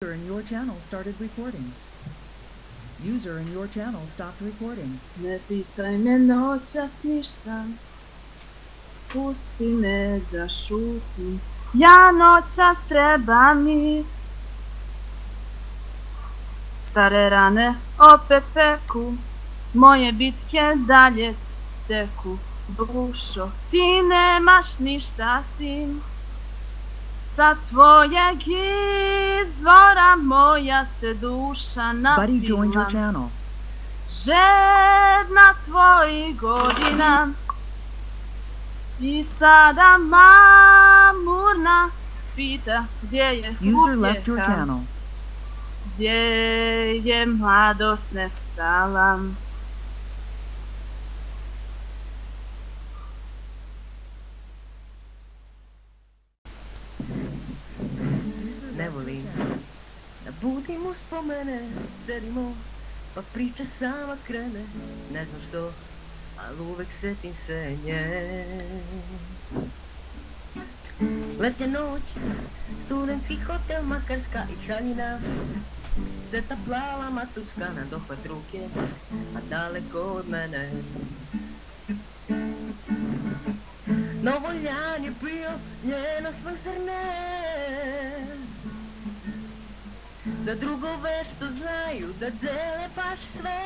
User in your channel started recording. User in your channel stopped recording. Ne pitaj me noćas ništa, pusti me da šutim. Ja noćas treba mi. Stare rane opet peku, moje bitke dalje teku. Dušo, ti nemaš ništa s tim, sa tvojeg izvora moja se duša Buddy joined your napila. channel. Žedna tvojih godina i sada mamurna pita gdje je User left your utjeha, channel. gdje je mladost nestala. Ne volim da budim uspomene, sedimo pa priča sama krene. Ne znam što, ali uvek setim se nje. Letnja noć, studentski hotel Makarska i Čaljina, seta plava matuska na dohvat ruke, a daleko od mene. Novoljan je bio njeno svrzrne, za drugove što znaju da dele baš sve,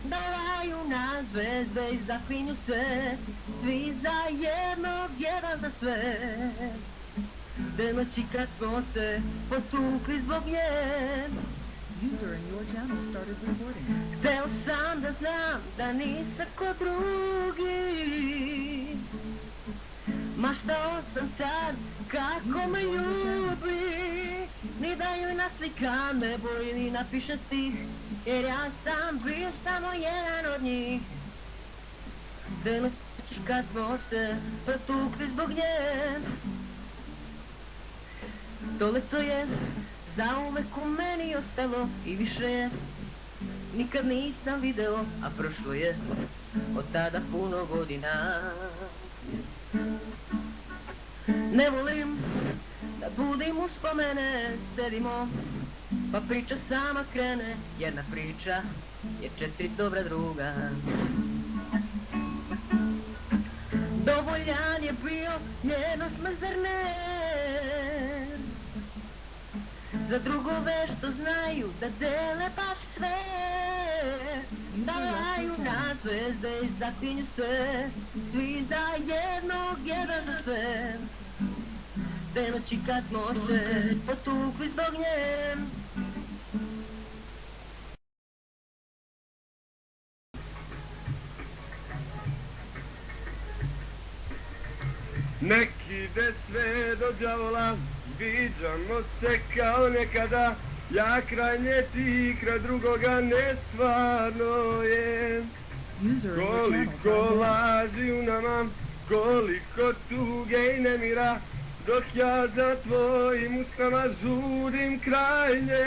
da laju na zvezde i zaklinju se, svi za jednog, jedan za sve. Te noći kad smo se potukli zbog nje, User in your channel started recording. hteo sam da znam da nisam ko drugi. Maštao sam tad kako me ljubi, ni da joj naslikam nebo ili napišem stih, jer ja sam bio samo jedan od njih. Te noći kad smo se potukli zbog nje, to leco je zauvek u meni ostalo i više je nikad nisam video, a prošlo je od tada puno godina. Ne volim da budim uspomene, sedimo pa priča sama krene, jedna priča je četiri dobra druga. Dovoljan je bio njeno smrzrne, za drugove što znaju da dele baš sve, da laju na zvezde i zaklinju se, svi za jednog, jedan za sve. Te noći kad smo se potukli zbog nje, Nek ide sve do đavola, viđamo se kao nekada, ja kraj nje, ti kraj drugoga, nestvarno je. User in your channel Koliko timed out. laži u nama, koliko tuge i nemira, dok ja za tvojim usnama žurim kraj nje.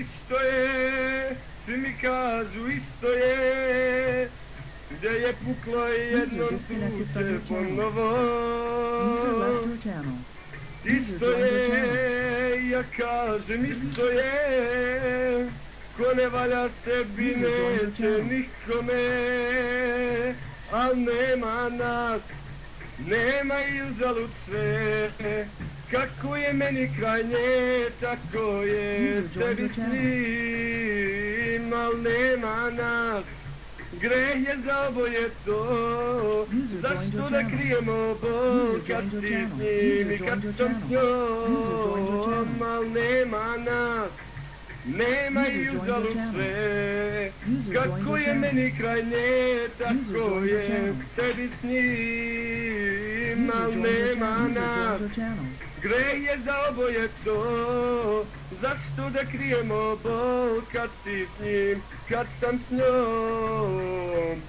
Isto je, svi mi kažu isto je, gdje je puklo jednom disconnected from tuče your channel. ponovo. User left your channel. Isto je, ja kažem isto je, ko ne valja sebi neće nikome, al nema nas, nema i uzalud sve, kako je meni kraj nje, tako je tebi s njim, al nema nas. Greh je za oboje to, zašto da krijemo bol kad si s njim i kad sam s njom, al nema nas, nema i uzalud sve, kako je meni kraj nje, tako je tebi s njim, User al joined your nema channel. User nas. joined your channel. Greh je za oboje to, zašto da krijemo bol kad si s njim, kad sam s njom.